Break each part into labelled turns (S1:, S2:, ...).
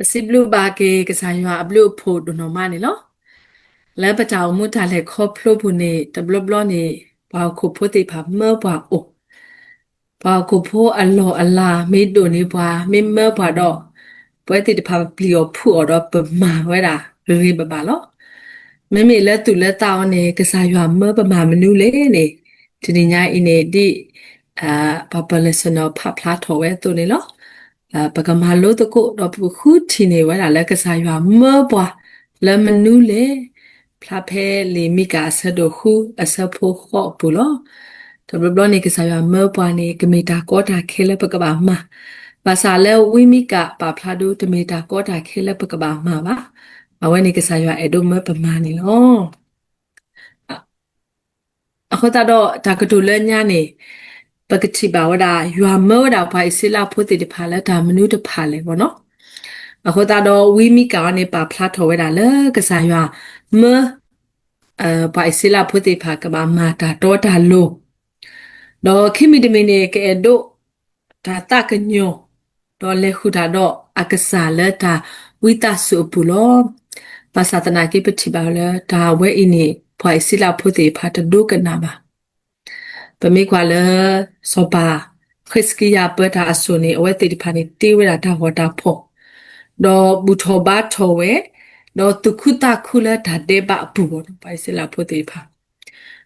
S1: si blue ba ke kasaywa blue pho do no ma ni lo la pa taw mu ta le kho phlo bu ni de blo ni ba ko pho te pha mo ba o ba ko pho a lo a la me do ni ba me mo ba do pwe te de pha pli o phu o do pa ma we da ri ba ba lo me me la tu la taw ni kasaywa mo ba ma manu le ni ti ni nya i ni di pa pa le so no pha phla tho we tu ni lo ပကမာလို့တကုတော့ပခုတီနေဝဲလာလက်ကစားရွာမောပွားလမနူးလေဖလာဖဲလီမိကာဆဒခုအစဖို့ခော့ပူလို့တဘလနေကစားရွာမောပွားနေကမီတာကောတာခဲလပကဘာမှာဘာသာလဲဝိမိကပါဖလာဒိုတမီတာကောတာခဲလပကဘာမှာပါအဝဲနေကစားရွာအဲ့ဒိုမပမာနေလို့အခုတော့ဒါကတူလဲညာနေပကတိပါဝဒရွာမောဒါဖိုင်စလာဖို့တိဖာလဲဒါမနုတဖာလဲဗောနော်အခုတော့ဝီမီကနေပါဖလာထော်ဝဲတာလဲကစားရွာမပိုင်စလာဖို့တိဖာကဘာမာတာတော့တာလို့တော့ခိမီတမီနေကဲတော့ဒါတကညောတော့လေခုတာတော့အကစားလဲဒါဝိတဆုပူလို့ပါစတနာကိပတိပါလဲဒါဝဲအင်းနေပိုင်စလာဖို့တိဖာတဒုကနာပါပမေကွာလဲစောပါခရစ်ကီယာပတာအဆုနေအဝဲတိဖာနေတေးဝဲတာဒါဟောတာဖို့တော့ဘူထောဘာထောဝဲတော့တခုတခုလဲဒါတဲ့ပါပူပေါ့ပိုင်စလာဖို့တေးဖာ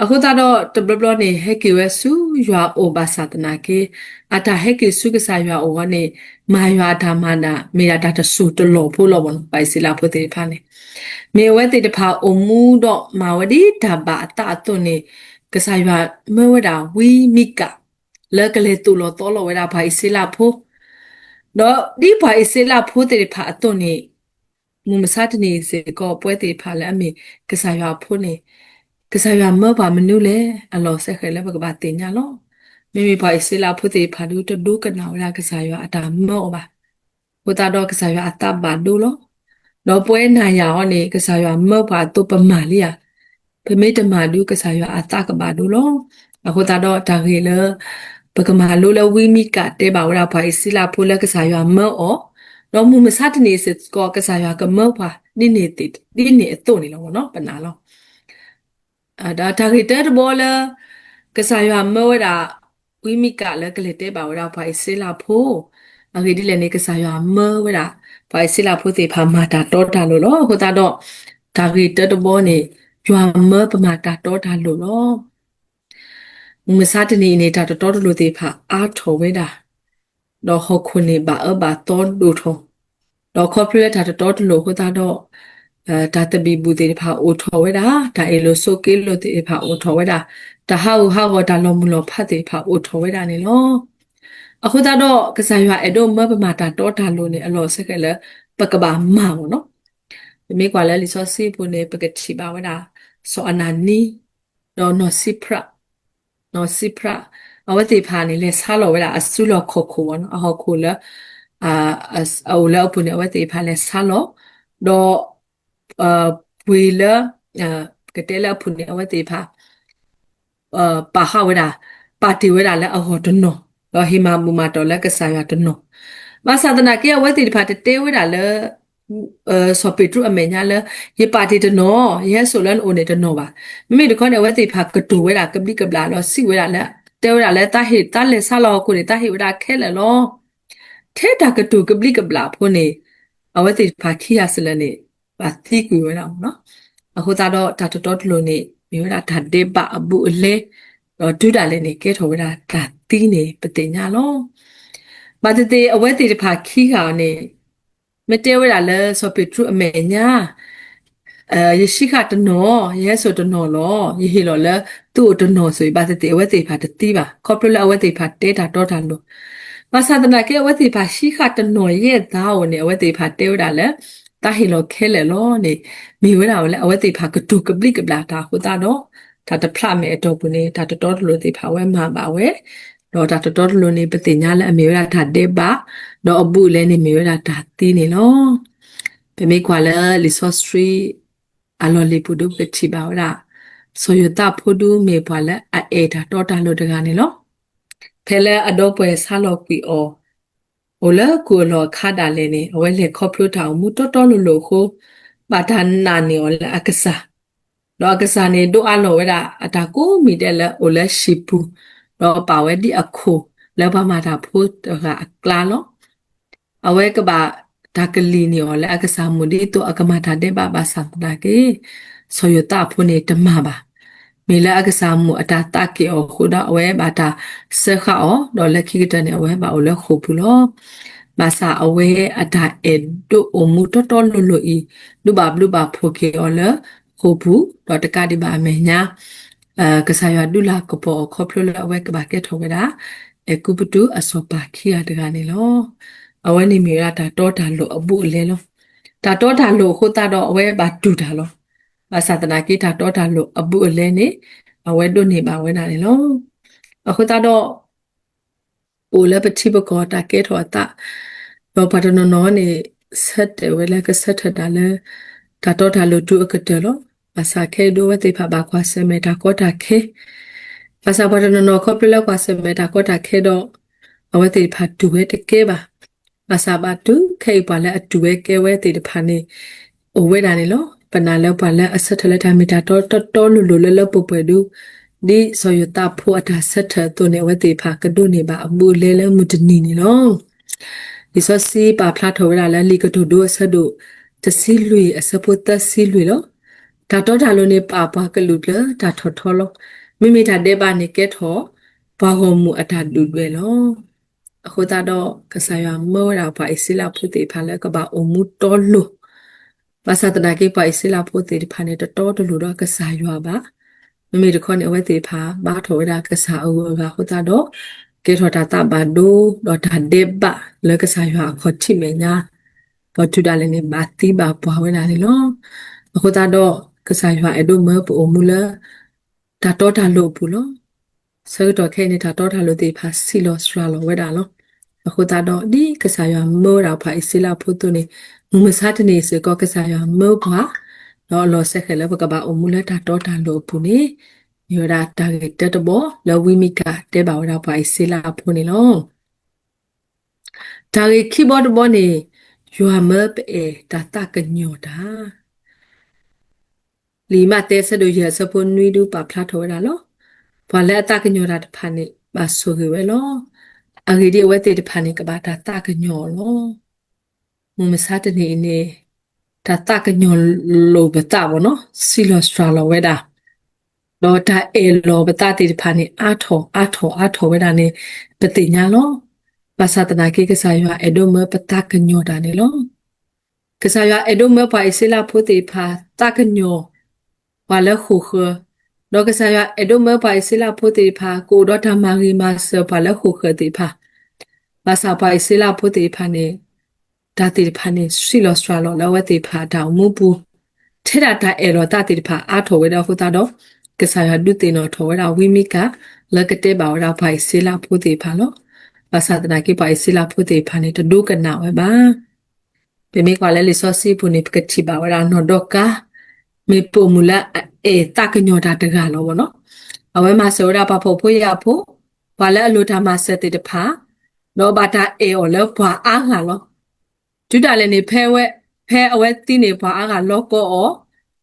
S1: အခုတော့တဘလနေဟဲကေဝဲစုရွာအိုဘာသာတနာကေအတာဟဲကေစုကစားရွာအိုကနေမာရွာဓမ္မနာမေရတာတဆူတလို့ဖို့လို့ပေါ့ပိုင်စလာဖို့တေးဖာနေမေဝဲတေးတဖာအုံမူတော့မာဝဒီဓဘာအတအသွနေကစားရွာမဝဒါဝီမိကလက်ကလေးတူလို့တော်လို့ဝဲတာပိုင်စလာဖို့တော့ဒီပိုင်စလာဖို့တေးဖာအသွနေမူမစားတနေစေကောပွဲတေးဖာလဲအမေကစားရွာဖို့နေကစားရွာမောပါမနုလဲအလောဆက်ခဲလဲပကပါတင်ညာလောမိမိပိုင်စလာဖို့တေးဖာဒုတဒုကနာဝလာကစားရွာအတာမောပါဟိုတာတော့ကစားရွာအတပါဒုလောတော့ပွဲနိုင်ရအောင်နေကစားရွာမောပါတုပမာလီယာပမေတမာဒုကစားရွာအတကပါဒုလောအခုတော့ဒါခေလပကမာလိုလဝီမီကတဲပါဝရဖိုင်စလာဖိုလကစားရွာမောတော့မူမစားတနေစကောကစားရွာကမောပါနိနေတိဒီနေအတော့နေလောနော်ပနာလောဒါခေတဲဘောလကစားရွာမောဒါဝီမီကလည်းကလေးတဲပါဝရဖိုင်စလာဖိုအခုဒီလည်းနေကစားရွာမောဝရဖိုင်စလာဖိုတေဖာမာတာတော့တာလို့လောဟိုတာတော့ဒါခေတဲဘောနေရွာမောပမာတာတော့တာလို့လောမစားတနေနေတာတော်တော်လို့တေဖာအားထော်ဝဲတာတော့ဟခုနေပါဘာတော်ဒူထောတော့ခေါပလက်တာတော်လို့ဟိုတာတော့ဒါတဘီဘူးတေဖာအိုထော်ဝဲတာဒါအေလိုဆိုကေလို့တေဖာအိုထော်ဝဲတာဒါဟာဒါလောမူလောဖတ်တေဖာအိုထော်ဝဲတာနေလောအခုတော့ကစားရွာအဲ့တော့မပမာတာတော်တာလို့နေအလောဆက်ကလည်းပကဘာမာပေါ့နော်ဒီမေကွာလဲလီဆိုစီပူနေပကတိပါဝဲတာဆိုအနာနီတော့နော်စီပရာနော်စီပရာအဝတိဖာနေလေဆာလောဝဲတာအစုလောခုခုနော်အဟခုလအာအဝလောပုနေအဝတိဖာလေဆာလောတော့ပွေလကတဲလပုနေအဝတိဖာပါခဝဲတာပါတီဝဲတာလဲအဟောတနော်တော့ဟိမာမူမာတော်လက်ကစားရတနော်မဆာဒနာကေဝဲတိဖာတဲဝဲတာလဲဆော်ပီထရအမေညာလဲရေပါတီတနော်ရဲဆိုလန်အိုနေတနော်ပါမိမိတခေါနဲ့ဝဲတိဖာကတူဝဲတာကပလိကပလာတော့စီဝဲတာလဲတဲဝဲတာလဲတာဟိတာလဲဆာလောကိုနေတာဟိဝဲတာခဲလဲလောထဲတာကတူကပလိကပလာဖို့နေအဝဲတိဖာခိရစလနေပါတိကူဝဲတာနော်အခုတော့ဒါတော်လို့နေမိဝဲတာဒါဒေပါအဘူးအလဲတော့ဒုတာလဲနေကဲထော်ဝဲတာဒါတီးနေပတင်ညာလောမတတေအဝဲတိတဖာခိခါနေမတဲဝဲတာလဲဆိုပီထရအမေညာယရှိခတနော်ရဲဆိုတနော်လောယဟီလောလဲသူ့တနော်ဆိုပါတေအဝဲတိဖာတတိပါခေါပလလအဝဲတိဖာတဲတာတော့တာလို့မဆာဒနာကေအဝဲတိဖာရှိခတနော်ရဲ့သားကိုနေအဝဲတိဖာတဲဝဲတာလဲတာဟီလောခဲလေလောနေမိဝဲတာလဲအဝဲတိဖာကတူကပလိကပလာတာဟိုတာတော့ဒါတဖလာမဲအတော့ဘူးနေဒါတော်လို့တိဖာဝဲမှာပါဝဲတော့ဒါတော်လို့နေပတင်ညာလဲအမေဝဲတာဒါတေပါတော့အဘူးလဲနေမေဝဲတာဒါတီးနေလောပမေကွာလဲလီဆော့စထရီအလော်လီပူဒုပတိပါဝရဆိုယတာဖိုဒူမေပွာလဲအေဒါတော်တာလို့တကနေလောဖဲလဲအတော့ပွဲဆာလော်ကွီအော我了过了看到了呢，我来考虑到木多多路路后，把它拿呢我来阿个啥，然后个啥呢都阿罗为啦，阿达古米的了我来西部，然后把我的阿库，แล้ว把马达铺的个阿拉咯。awe ke ba takali ni ole aka samudi to aka mata de ba samda ke soyota phone tama ba mila aka samu ata ta ke o khoda awe ba ta sekha o do le khi ta ne awe ba ole kho pu lo ba sa awe ata e do o mu to lo lo I lu ba pho ke ole kho pu do ta ka di ba me nya ka sa ya du la ko po kho phlo la awe ke ba ke tho ga da e ku pu tu aso pa khi ya da ne lo အဝဲနေမီရတာတောတာလို့အပုအလဲလို့ဒါတောတာလို့ခိုတာတော့အဝဲပါတူတာလို့ဘာသာတနာကိတာတောတာလို့အပုအလဲနေအဝဲတို့နေပါဝဲနာနေလို့အခုတာတော့အိုလည်းပတိပကောတာကဲထောတာတော့ပါတော့နော်နေဆက်တယ်ဝဲလည်းကဆက်ထတာလဲဒါတော့တာလို့တူအကတဲ့လို့ဘာသာခဲတို့ဝဲတိဖာဘာခွာစမဲတာကောတာခဲဘာသာပါတော့နော်ခေါပလကွာစမဲတာကောတာခဲတော့အဝဲတိဖာတူဝဲတကဲပါ Masabatu kai pala atuwe kewe te de phane owe da ne lo pana lo pala asathala ta mita to lu lo pope du di soyota pho ata satha to ne we te pha ka do ne ba amu le mutni ni lo di so si pa phla tho da la li ka do asat do ta si lui asapo ta si lui lo ta to da lo ne pa ka lu le ta tho lo mi ta de ba ne ke tho ba ho mu ata du lwe lo အခုတော့ကစားရမောတာပါအစလာဖို့တေဖာလဲကဘာအမှုတော်လို့ဘာသာတနာကေပါအစလာဖို့တေဖာနေတော်တော်လို့တော့ကစားရပါမမေတခေါနေဝဲတေဖာဘာထောရကစားအဝကခုတော့ကေထောတာတဘာဒိုတော့တာဒေဘလဲကစားရခေါ်ချိမညာတော့ထူဒါလည်းနေဘာတိဘာပွားဝဲလာလေနော်အခုတော့ကစားရအဲ့တို့မပူမူလာတာတော့တာလို့ဘူးလို့ဆဲတော့ခဲနေတာတော့တာလို့တေဖာစီလောစထရာလောဝဲတာလို့ အခုတော့ဒီကစားရမောတာဖိုင်စလာဖို့တုန်နေမစားတနေစကောကစားရမောပါတော့လောဆက်ခဲလဘကဘာအမူလတာတော့တာလို့ပူနေယောရာတာဂက်တဘောလဝီမီကာတဲဘာဝတာဖိုင်စလာဖို့နေလောတာဂက်คีย์บอร์ดဘောနေယွာမပ်အေတာတာကညောတာလီမတဲဆဒူရစပွန်နွီဒူပါဖလာထောတာလောဘာလဲတာကညောတာတဖာနေပါဆိုကြဝဲလော အဂိဒီဝဲတေတဖာနေကဘာတာတာကညောလောမမစားတနေနေတာတာကညောလိုဘတာဘောနော်စီလောစထရာလောဝဲတာလောတာအေလောဘတာတေတဖာနေအာထောဝဲတာနေပတိညာလောပါသတနာကေကစားရအဒိုမပတာကညောတာနေလောကစားရအဒိုမပါအစလာဖို့တေဖာတာကညောဝါလခုခတော့ကစားရအဒိုမပါအစလာဖို့တေဖာကိုတော့ဓမ္မဂီမဆပါလခုခတေဖာ ဘာသာပိုင်စလာဖို့တေဖာနေဒါတေဖာနေစီလောစထရာလောလဝတေဖာတောင်မူပူထဲတာတာအေရောတာတေဖာအာထောဝဲတော့ဟိုတာတော့ကစားရဒုတေနော်ထောဝဲတော့ဝိမိကလကတဲ့ပါဝရပိုင်စလာဖို့တေဖာလောဘာသာတနာကိပိုင်စလာဖို့တေဖာနေတဒုကနာဝဲပါပေမေကွာလဲလီဆောစီပူနေပကတိပါဝရနော်တော့ကာမေပူမူလာအေတာကညောတာတကလောဘောနော်အဝဲမှာဆိုရပါဖို့ဖို့ရဖို့ဘာလဲအလိုတာမှာဆက်တေတဖာ တော့ဘာတာအေော်လောဘွာအားငါလောဒုတာလည်းနေဖဲအဝဲတိနေဘွာအားငါလောကောအော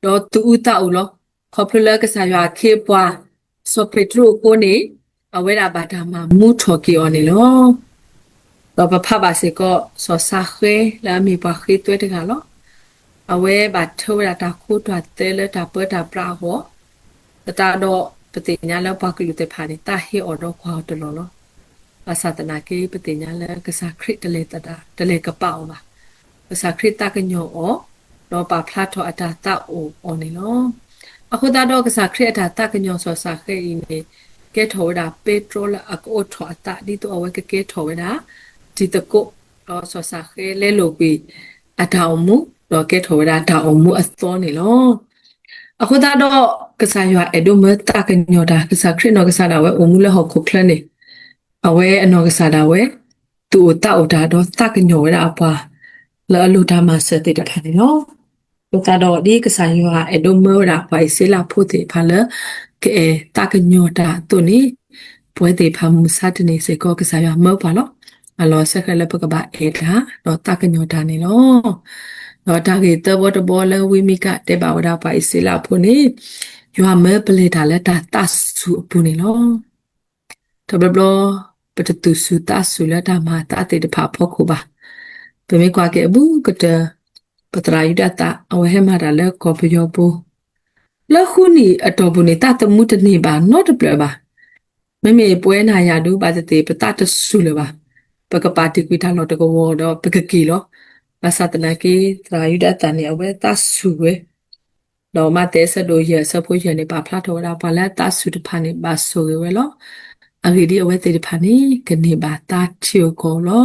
S1: တော့တူဥတာဦးလောခေါပလလကစားရခေဘွာဆိုပထရကိုနေအဝဲတာဘာတာမှာမူထော်ကီအော်နေလောတော့ဘဖပါစေကောစောစာခဲလာမီဘွာခေတွဲတကလောအဝဲဘာထောရတာခုတွတ်တဲလတာပတာပရာဟောတာတော့ပတိညာလောဘကလူတေဖာနေတာဟေအော်တော့ခွာတလောလော ภาษาตนาเกปติญาและกษาคริตะเลตะดาตะเลกะเป่ามาภาษาคริตตะกะญออดอปาพลาทออะตาตะโอออนี่เนาะအခုတာတော့ကစားခရစ်တာတကညောဆောစာခဲအင်းနေကဲထောတာပေထရိုလအကောထောအတာဒီတော့အဝဲကဲထောဝဲတာဒီတကုတော့ဆောစာခဲလဲလို့ပြီးအထောင်မှုတော့ကဲထောတာတောင်မှုအသောနေလောအခုတာတော့ကစားရွာအဒုမတကညောတာကစားခရစ်နော်ကစားတာဝဲအမှုလဲဟောခုခလနေအဝဲအနော်ကစားတာဝဲသူ့တောက်တာတော့တကညောရအပွားလောလူတာမဆက်တဲ့တာနေနော် lúc ta đó đi cái sản hoa ở đâu mơ đã phải sẽ là phụ thể phá lỡ cái ta cái nhỏ đã tụi ní với thể phá mù sát này sẽ có cái sản hoa mơ phá lắm alors c'est que le pas que bah là alors ta que nous t'en est non alors ta que te boit de bol le oui mi ka te ba wada pa ici là pour ne you a me pele ta le ta su pour ne non te bla bla peut-être tu su ta su le ta ma ta te de pa poko ba pe me kwa ke bu que te patra yu data awe he ma da le ko pe yo bu le khu ni atobu ne ta te mu te ni ba not de ple ba ไม่มีป่วยนายาดูบาดเจ็บปะตาตสุเลยว่ะปะกะปาติกุยทาลอตะกวอดอปะกะกีลอภาษาตะนากีตรายุดาตานี่เอาไว้ตาสุเวดอมาเตสะโดเยสะพุเยนี่ปาพลาโทราปาละตาสุตะพานี่บาสุเวลออะกีดีเอาไว้เตดิพานี่กะนี่บาตาทิโอโกลอ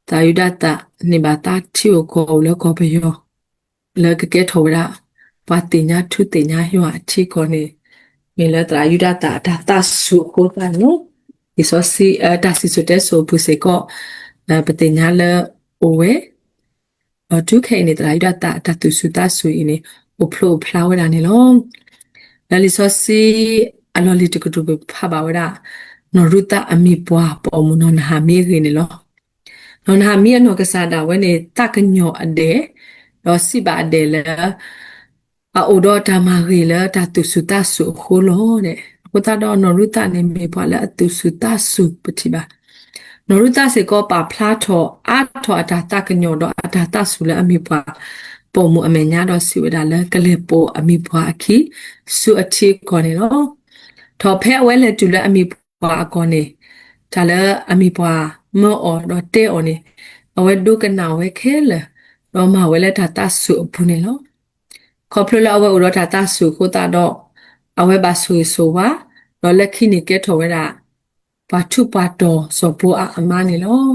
S1: ตายุดาตานี่บาตาทิโอโกลก็ไปยอแล้วก็เกโทราปาติญาทุติญาหิวะทิโกนี่ Mila tra yuda ta su ko ka no iso si ta si so te so pu se ko na pate nya le owe tu khe ni tra yuda ta tu su ta su ini o phlo phla wa da ni lo la li so si alo li tu ko tu pha ba wa da no ruta ami pwa po mu no na ha mi ri ni lo no na ha mi no ka sa da we ni ta ka nyo ade lo si ba ade le အအိုတော့တာမာရီလာတာတုစုတဆုခိုလောတဲ့ကိုတာတော့နော်ရူတာနေမေပွာလာအတုစုတဆုပတိပါနော်ရူတာစေကောပါဖလားထောအာထောအတာတကညောတော့အတာတဆုလာအမိပွာပုံမှုအမေညာတော့စီဝဒါလဲကလေးပိုအမိပွာအခီဆုအချီကောနေနော်ထောဖဲဝဲလေတူလာအမိပွာအကောနေဒါလဲအမိပွာမောအော်တော့တဲအော်နေအဝဲဒုကနာဝဲခဲလေတော့မဝဲလဲတာတဆုဘူးနေလော ခေါပလလအဝဲဥရတာတဆုခိုတာတော့အဝဲပါဆွေဆိုပါတော့လက်ခိနေကဲထော်ဝဲတာပါထုပါတော်စောပူအမနီလော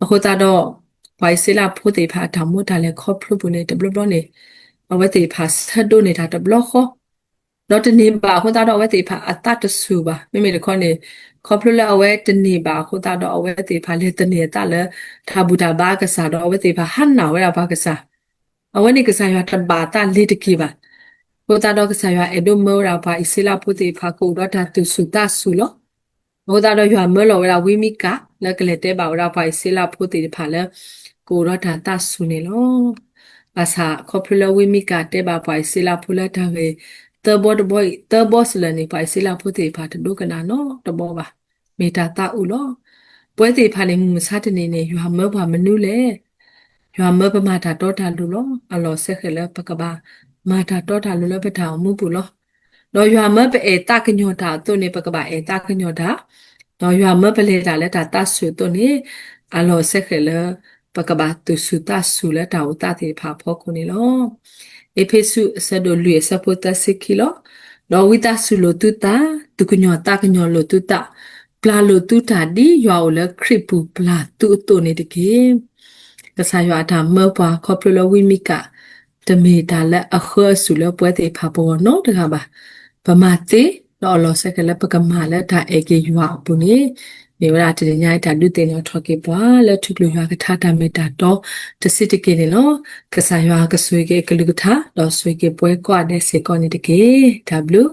S1: အခုတာတော့ဘိုင်စလာဖို့တေဖာတမို့တာလေခေါပလပုနေတဘလဘလနေအဝဲတေဖာဆတ်ဒိုနေတာတဘလခောတော့တနေပါခုတာတော့အဝဲတေဖာအတတဆုပါမိမိတခေါနေခေါပလလအဝဲတနေပါခုတာတော့အဝဲတေဖာလေတနေတာလေထာဘူတာဘာကစားတော့အဝဲတေဖာဟန်နာဝဲတာဘာကစားအဝဲနေကစားရတဘာတာလေတကီပါကိုတာတော့ကစားရအဒိုမောရာပါအစလာဖို့တေဖာကိုတော့တာသူစုတဆုလောဘောတာတော့ရွာမလောဝဲဝိမိကလက်ကလေးတဲပါဝရာပါအစလာဖို့တေဖာလဲကိုတော့တာတဆုနေလောဘာသာခေါပလဝိမိကတဲပါပါအစလာဖို့လက်တာပဲတဘောတဘောတဘောစလနေပါအစလာဖို့တေဖာတဒုကနာနော်တဘောပါမေတာတာဥလောပွဲတေဖာနေမှုမစားတနေနေရွာမောပါမနုလေရွာမပမာတာတော့တာလူလောအလောဆက်ခလဲပကဘာမာတာတော့တာလူလပတာမှုပူလောတော့ရွာမပအေတကညောတာသူနေပကဘာအေတကညောတာတော့ရွာမပလေတာလဲတာတဆွသူနေအလောဆက်ခလဲပကဘာသူစုတဆူလဲတာဥတာတေဖာဖောခုနေလောအဖေစုဆဒိုလူစပတစကီလောတော့ဝိတဆူလိုတူတာသူကညောတာကညောလိုတူတာပလာလိုတူတာဒီရွာလဲခရစ်ပူပလာတူတူနေတကေကစားရတာမောပွားခေါပလဝိမိကတမေတာလက်အခါဆူလပွဲတေဖာပေါ်နော်တကပါဗမာတေတော့လောဆက်ကလက်ပကမာလက်ဒါအေကေယူအပူနေမြေဝရတညိုက်တာလူတင်တော့ထော်ကေပွားလက်ထုကလူရကထားတာမေတာတော့တစစ်တကေနေနော်ကစားရကဆွေကေကလူကထားတော့ဆွေကေပွဲကွာတဲ့စေကောနေတကေ W